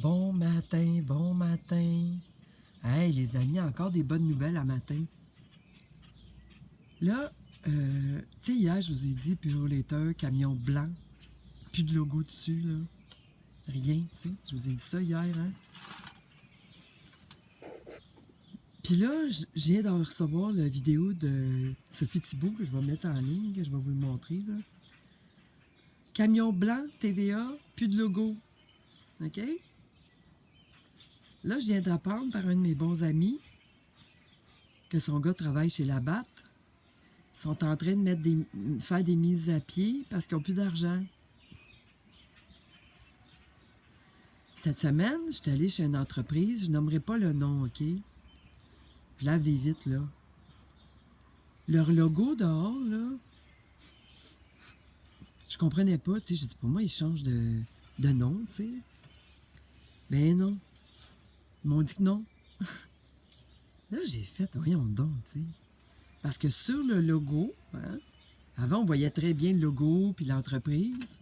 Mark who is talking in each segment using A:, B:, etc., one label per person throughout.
A: Bon matin, bon matin. Hey les amis, encore des bonnes nouvelles à matin. Là, tu sais, hier, je vous ai dit, Purolator, camion blanc, plus de logo dessus, là. Rien, tu sais. Je vous ai dit ça hier, hein. Puis là, je viens de recevoir la vidéo de Sophie Thibault que je vais mettre en ligne, que je vais vous le montrer, là. Camion blanc, TVA, plus de logo. OK? Là, je viens d'apprendre par un de mes bons amis que son gars travaille chez Labatt. Ils sont en train de faire des mises à pied parce qu'ils n'ont plus d'argent. Cette semaine, je suis allée chez une entreprise, je nommerai pas le nom, OK? Je lave les vitres, là. Leur logo dehors, là, je comprenais pas, tu sais. Je dis, pour moi, ils changent de nom, tu sais. Ben non. Ils m'ont dit que non. Là, j'ai fait, voyons donc, tu sais. Parce que sur le logo, hein, avant, on voyait très bien le logo puis l'entreprise.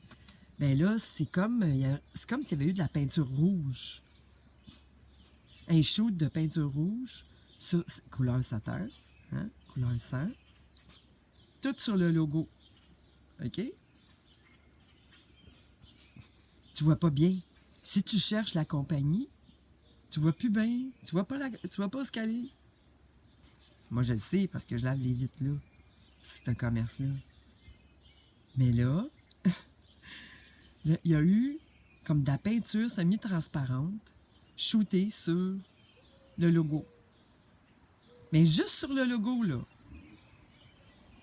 A: Ben là, c'est comme s'il y avait eu de la peinture rouge. Un shoot de peinture rouge, sur, couleur satin, hein, couleur sang. Tout sur le logo. OK? Tu vois pas bien. Si tu cherches la compagnie, tu vois plus bien. Tu vois pas ce qu'elle est. Moi, je le sais parce que je lave les vitres là. C'est un commerce-là. Mais là, il y a eu comme de la peinture semi-transparente shootée sur le logo. Mais juste sur le logo, là.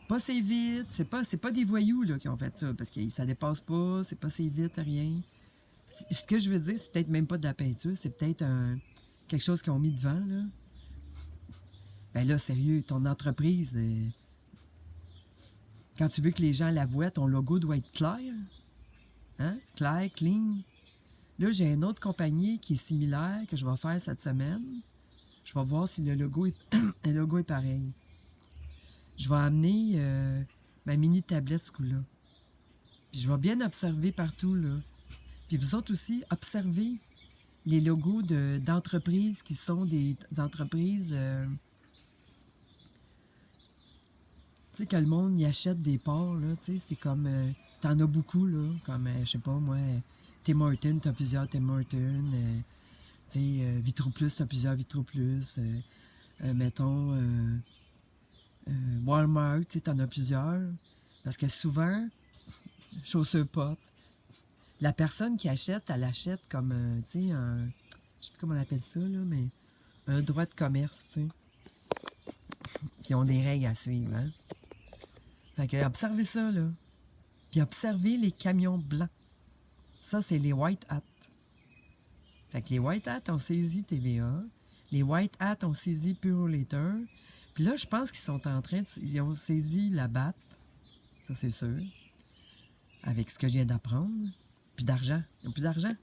A: Pas ses vitres, c'est pas des voyous là, qui ont fait ça, parce que ça dépasse pas, c'est pas ses vitres, rien. Ce que je veux dire, c'est peut-être même pas de la peinture, c'est peut-être quelque chose qu'ils ont mis devant, là. Ben là, sérieux, ton entreprise, quand tu veux que les gens la voient, ton logo doit être clair. Hein? Clair, clean. Là, j'ai une autre compagnie qui est similaire, que je vais faire cette semaine. Je vais voir si le logo est, le logo est pareil. Je vais amener ma mini tablette ce coup-là. Puis je vais bien observer partout, là. Puis vous autres aussi, observez les logos d'entreprises qui sont des entreprises... tu sais, que le monde y achète des parts, là, tu sais, c'est comme... t'en as beaucoup, là, comme, je sais pas, moi, Tim Hortons, t'as plusieurs Tim Hortons, tu sais, Vitro Plus, t'as plusieurs Vitro Plus, mettons, Walmart, tu sais, t'en as plusieurs, parce que souvent, chaussures pop, la personne qui achète, elle achète comme, tu sais, je sais plus comment on appelle ça, là, mais un droit de commerce, tu sais. Puis ils ont des règles à suivre, hein. Fait que observez ça, là. Puis observez les camions blancs. Ça, c'est les white hats. Fait que les white hats ont saisi TVA. Les white hats ont saisi Purolator. Puis là, je pense qu'ils sont en train de... Ils ont saisi Labatt. Ça, c'est sûr. Avec ce que je viens d'apprendre. Puis d'argent. Ils n'ont plus d'argent.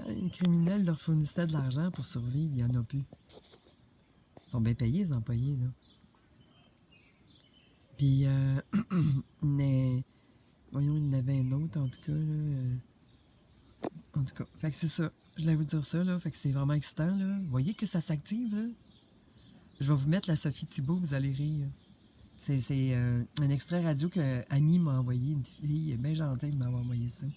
A: Les criminels leur fournissaient de l'argent pour survivre. Il n'y en a plus. Ils sont bien payés, les employés, là. Puis, voyons, il y en avait un autre, en tout cas, là. En tout cas, fait que c'est ça. Je voulais vous dire ça, là. Fait que c'est vraiment excitant, là. Vous voyez que ça s'active, là? Je vais vous mettre la Sophie Thibault, vous allez rire. C'est un extrait radio que Annie m'a envoyé, une fille bien gentille de m'avoir envoyé ça.